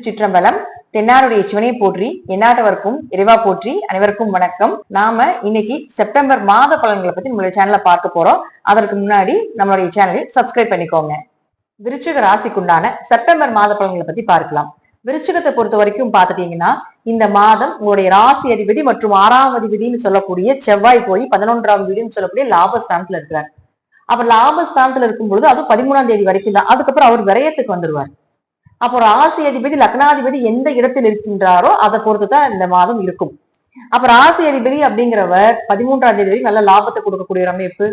சிற்றம்பலம். தென்னாருடைய சிவனை போற்றி, எந்நாட்டவருக்கும் இறைவா போற்றி. அனைவருக்கும் வணக்கம். நாம இன்னைக்கு செப்டம்பர் மாத பலன்களை பத்தி நம்மளுடைய சேனல்ல பார்க்க போறோம். அதற்கு முன்னாடி நம்மளுடைய சேனலை சப்ஸ்கிரைப் பண்ணிக்கோங்க. விருச்சிக ராசிக்குண்டான செப்டம்பர் மாத பலன்களை பத்தி பார்க்கலாம். விருச்சிகத்தை பொறுத்த வரைக்கும் பாத்துட்டீங்கன்னா, இந்த மாதம் உங்களுடைய ராசி அதிபதி மற்றும் 6ஆம் அதிபதினு சொல்லக்கூடிய செவ்வாய் போய் 11ஆம் வீடுன்னு சொல்லக்கூடிய லாபஸ்தானத்துல இருக்கிறார். அப்ப லாபஸ்தானத்துல இருக்கும் பொழுது அது 13ஆம் தேதி வரைக்கும் தான். அதுக்கப்புறம் அவர் விரயத்துக்கு வந்துருவார். அப்போ ராசி அதிபதி லக்னாதிபதி எந்த இடத்தில் இருக்கின்றாரோ அதை பொறுத்துதான் இந்த மாதம் இருக்கும். அப்ப ராசி அதிபதி அப்படிங்கிறவர் 13ஆம் தேதி வரைக்கும் நல்ல லாபத்தை கொடுக்கக்கூடிய ஒரு அமைப்பு,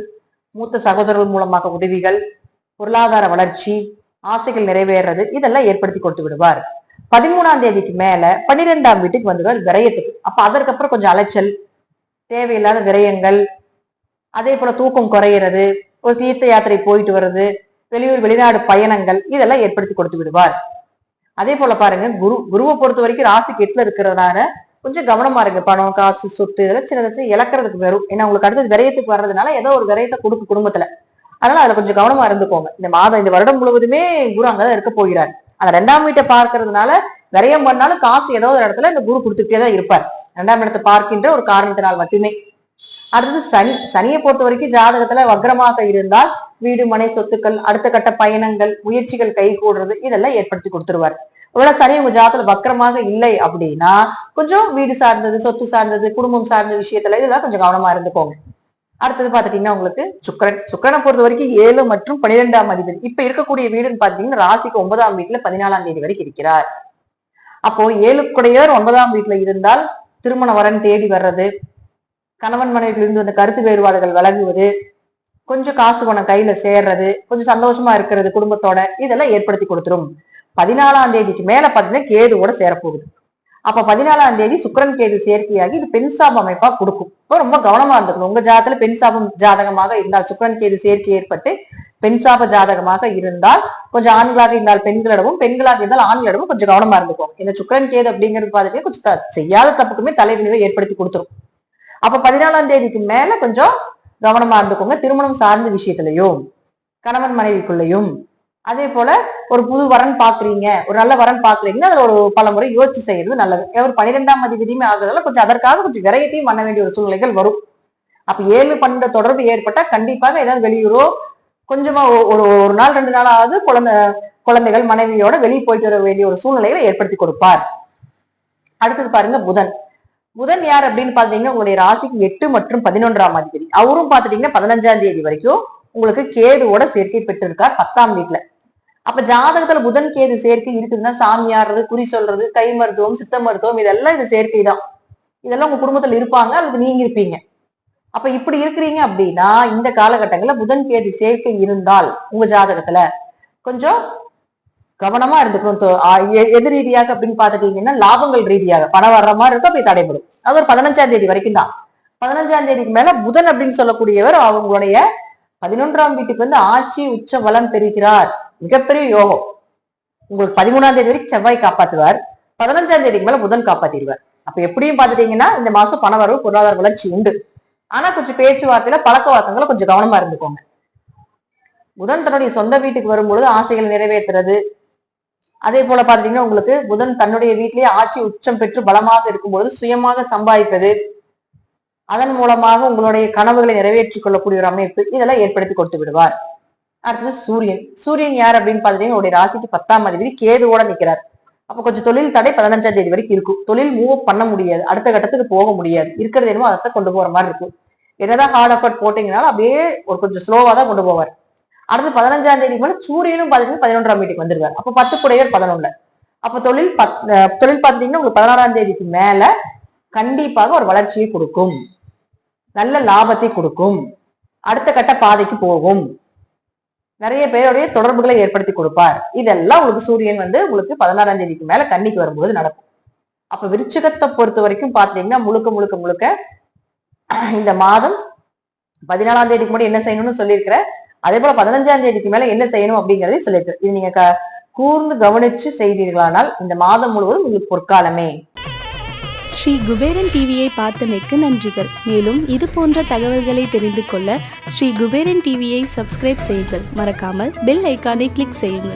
மூத்த சகோதரர்கள் மூலமாக உதவிகள், பொருளாதார வளர்ச்சி, ஆசைகள் நிறைவேறது, இதெல்லாம் ஏற்படுத்தி கொடுத்து விடுவார். 13ஆம் தேதிக்கு மேல 12ஆம் வீட்டுக்கு வந்துடுவார் விரயத்துக்கு. அப்ப அதற்கப்புறம் கொஞ்சம் அலைச்சல், தேவையில்லாத விரயங்கள், அதே போல தூக்கம் குறையிறது, ஒரு தீர்த்த யாத்திரை போயிட்டு வர்றது, வெளியூர் வெளிநாடு பயணங்கள், இதெல்லாம் ஏற்படுத்தி கொடுத்து விடுவார். அதே போல பாருங்க, குருவை பொறுத்த வரைக்கும் ராசிக்கு 8ல இருக்கிறதுனால கொஞ்சம் கவனமா இருக்கு. பணம், காசு, சொத்து இதெல்லாம் சின்ன இழக்கிறதுக்கு வரும். ஏன்னா உங்களுக்கு அடுத்தது விரயத்துக்கு வர்றதுனால ஏதோ ஒரு விரயத்தை கொடுக்கும் குடும்பத்துல. அதனால அதுல கொஞ்சம் கவனமா இருந்துக்கோங்க. இந்த மாதம், இந்த வருடம் முழுவதுமே குரு அங்கதான் இருக்க போகிறார். அந்த 2ஆம் வீட்டை பார்க்கறதுனால விரயம் பண்ணாலும் காசு ஏதோ ஒரு இடத்துல இந்த குரு கொடுத்துட்டே தான் இருப்பார். 2ஆம் இடத்தை பார்க்கின்ற ஒரு காரணத்தினால் மட்டுமே. அடுத்தது சனி. சனியை பொறுத்த வரைக்கும் ஜாதகத்துல வக்ரமாக இருந்தால் வீடு, மனை, சொத்துக்கள், அடுத்த கட்ட பயணங்கள், முயற்சிகள் கை கூடுறது, இதெல்லாம் ஏற்படுத்தி கொடுத்துருவார். ஒருவேளை சனி உங்க ஜாதகத்துல வக்ரமாக இல்லை அப்படின்னா கொஞ்சம் வீடு சார்ந்தது, சொத்து சார்ந்தது, குடும்பம் சார்ந்த விஷயத்துல இதெல்லாம் கொஞ்சம் கவனமா இருந்துக்கோங்க. அடுத்தது பாத்துட்டீங்கன்னா உங்களுக்கு சுக்கிரனை பொறுத்த வரைக்கும் 7 மற்றும் 12ஆம் அதிபதி. இப்ப இருக்கக்கூடிய வீடுன்னு பாத்தீங்கன்னா ராசிக்கு 9ஆம் வீட்டுல 14ஆம் தேதி வரைக்கும் இருக்கிறார். அப்போ 7 9ஆம் வீட்டுல இருந்தால் திருமண வரன் தேடி வர்றது, கணவன் மனைவியிலிருந்து அந்த கருத்து வேறுபாடுகள் விலகுவது, கொஞ்சம் காசு பணம் கையில சேர்றது, கொஞ்சம் சந்தோஷமா இருக்கிறது குடும்பத்தோட, இதெல்லாம் ஏற்படுத்தி கொடுத்துரும். 14ஆம் தேதிக்கு மேல பாத்தீங்கன்னா கேதுவோட சேரப்போகுது. அப்ப 14ஆம் தேதி சுக்கிரன் கேது சேர்க்கையாகி இது பெண் சாப அமைப்பா கொடுக்கும். ரொம்ப கவனமா இருந்துக்கணும். உங்க ஜாதகத்துல பெண் சாபம் ஜாதகமாக இருந்தால், சுக்கிரன் கேது சேர்க்கை ஏற்பட்டு பெண் சாப ஜாதகமாக இருந்தால் கொஞ்சம் ஆண்களாக இருந்தால் பெண்களிடமும், பெண்களாக இருந்தால் ஆண்களிடமும் கொஞ்சம் கவனமா இருந்துக்கோங்க. இந்த சுக்கிரன் கேது அப்படிங்கிறது பாத்தீங்கன்னா கொஞ்சம் செய்யாத தப்புக்குமே தலைவினைவை ஏற்படுத்தி கொடுத்துரும். அப்ப 14ஆம் தேதிக்கு மேல கொஞ்சம் கவனமா இருந்துக்கோங்க. திருமணம் சார்ந்த விஷயத்திலையும், கணவன் மனைவிக்குள்ளையும், அதே போல ஒரு புது வரன் பாக்குறீங்க, ஒரு நல்ல வரன் பாக்குறீங்கன்னா அதுல ஒரு பல முறை யோசிச்சு செய்யறது நல்லது. ஒரு 12ஆம் அதிபதியுமே ஆகுறதால கொஞ்சம் அதற்காக கொஞ்சம் விரயத்தையும் பண்ண வேண்டிய ஒரு சூழ்நிலைகள் வரும். அப்ப 7 12 தொடர்பு ஏற்பட்டா கண்டிப்பாக ஏதாவது வெளியூரோ கொஞ்சமா ஒரு நாள் 2 நாளாவது குழந்தைகள் மனைவியோட வெளியே போயிட்டு வர வேண்டிய ஒரு சூழ்நிலைகளை ஏற்படுத்தி கொடுப்பார். அடுத்தது பாருங்க புதன். புதன் யார் அப்படின்னு பாத்தீங்கன்னா உங்களுடைய ராசிக்கு 8 மற்றும் 11ஆம் அதிபதி. அவரும் பாத்துட்டீங்கன்னா 15ஆம் தேதி வரைக்கும் உங்களுக்கு கேதுவோட சேர்க்கை பெற்றிருக்கார் 10ஆம் வீட்டுல. அப்ப ஜாதகத்துல புதன் கேது சேர்க்கை இருக்குதுன்னா சாமியாடுறது, குறி சொல்றது, கை மருத்துவம், சித்த மருத்துவம், இதெல்லாம் இது சேர்க்கை தான். இதெல்லாம் உங்க குடும்பத்துல இருப்பாங்க, அல்லது நீங்க இருப்பீங்க. அப்ப இப்படி இருக்கிறீங்க அப்படின்னா இந்த காலகட்டங்கள்ல புதன் கேது சேர்க்கை இருந்தால் உங்க ஜாதகத்துல கொஞ்சம் கவனமா இருந்துக்கணும். எது ரீதியாக அப்படின்னு பாத்துட்டீங்கன்னா லாபங்கள் ரீதியாக பணம் வர்ற மாதிரி இருக்கும், அப்படி தடைபடும். அது ஒரு 15ஆம் தேதி வரைக்கும் தான். 15ஆம் தேதிக்கு மேல புதன் அப்படின்னு சொல்லக்கூடியவர் அவங்களுடைய 11ஆம் வீட்டுக்கு வந்து ஆட்சி உச்ச பலம் பெறுகிறார். மிகப்பெரிய யோகம். உங்களுக்கு 13ஆம் தேதி வரைக்கும் செவ்வாய் காப்பாத்துவார், 15ஆம் தேதிக்கு மேல புதன் காப்பாத்திடுவார். அப்ப எப்படியும் பாத்துட்டீங்கன்னா இந்த மாசம் பண வரவு, பொருளாதார வளர்ச்சி உண்டு. ஆனா கொஞ்சம் பேச்சுவார்த்தையில, பழக்க வழக்கங்களை கொஞ்சம் கவனமா இருந்துக்கோங்க. புதன் தன்னுடைய சொந்த வீட்டுக்கு வரும்பொழுது ஆசைகளை நிறைவேற்றுறது, அதே போல பாத்தீங்கன்னா உங்களுக்கு புதன் தன்னுடைய வீட்டிலேயே ஆட்சி உச்சம் பெற்று பலமாக இருக்கும்பொழுது சுயமாக சம்பாதிப்பது, அதன் மூலமாக உங்களுடைய கனவுகளை நிறைவேற்றிக் கொள்ளக்கூடிய ஒரு அமைப்பு, இதெல்லாம் ஏற்படுத்தி கொடுத்து விடுவார். அடுத்தது சூரியன். சூரியன் யார் அப்படின்னு பாத்தீங்கன்னா உங்களுடைய ராசிக்கு 10ஆம் அதிபதி கேதுவோட நிற்கிறார். அப்ப கொஞ்சம் தொழில் தடை 15ஆம் தேதி வரைக்கும் இருக்கும். தொழில் மூவ் பண்ண முடியாது, அடுத்த கட்டத்துக்கு போக முடியாது. இருக்கிறது என்னமோ அதை கொண்டு போற மாதிரி இருக்கும். என்னதான் ஹார்ட் எஃபர்ட் போட்டீங்கன்னாலும் அப்படியே ஒரு கொஞ்சம் ஸ்லோவா தான் கொண்டு போவார். அடுத்து 15ஆம் தேதிக்கு மேல சூரியனும் பாத்தீங்கன்னா 11ஆம் வீட்டுக்கு வந்துருவார். அப்ப 10 குடையர் 11. அப்ப தொழில் பாத்தீங்கன்னா உங்களுக்கு 16ஆம் தேதிக்கு மேல கண்டிப்பாக ஒரு வளர்ச்சியை கொடுக்கும், நல்ல லாபத்தை கொடுக்கும், அடுத்த கட்ட பாதைக்கு போகும், நிறைய பேருடைய தொடர்புகளை ஏற்படுத்தி கொடுப்பார். இதெல்லாம் உங்களுக்கு சூரியன் வந்து உங்களுக்கு 16ஆம் தேதிக்கு மேல கன்னிக்கு வரும்போது நடக்கும். அப்ப விருச்சிகத்தை பொறுத்த வரைக்கும் பாத்தீங்கன்னா முழுக்க இந்த மாதம் 14ஆம் தேதிக்கு முன்னாடி என்ன செய்யணும்னு சொல்லியிருக்கிறேன். அதே போல 15ஆம் தேதிக்கு மேல என்ன செய்யணும் அப்படிங்கறதையும் சொல்லியிருக்கிறேன். இது நீங்க கூர்ந்து கவனிச்சு செய்தீர்களானால் இந்த மாதம் முழுவதும் உங்களுக்கு பொற்காலமே. ஸ்ரீ குபேரன் டிவியை பார்த்தமைக்கு நன்றிகள். மேலும் இது போன்ற தகவல்களை தெரிந்து கொள்ள ஸ்ரீ குபேரன் டிவியை சப்ஸ்கிரைப் செய்யுங்கள். மறக்காமல் பெல் ஐக்கானை கிளிக் செய்யுங்கள்.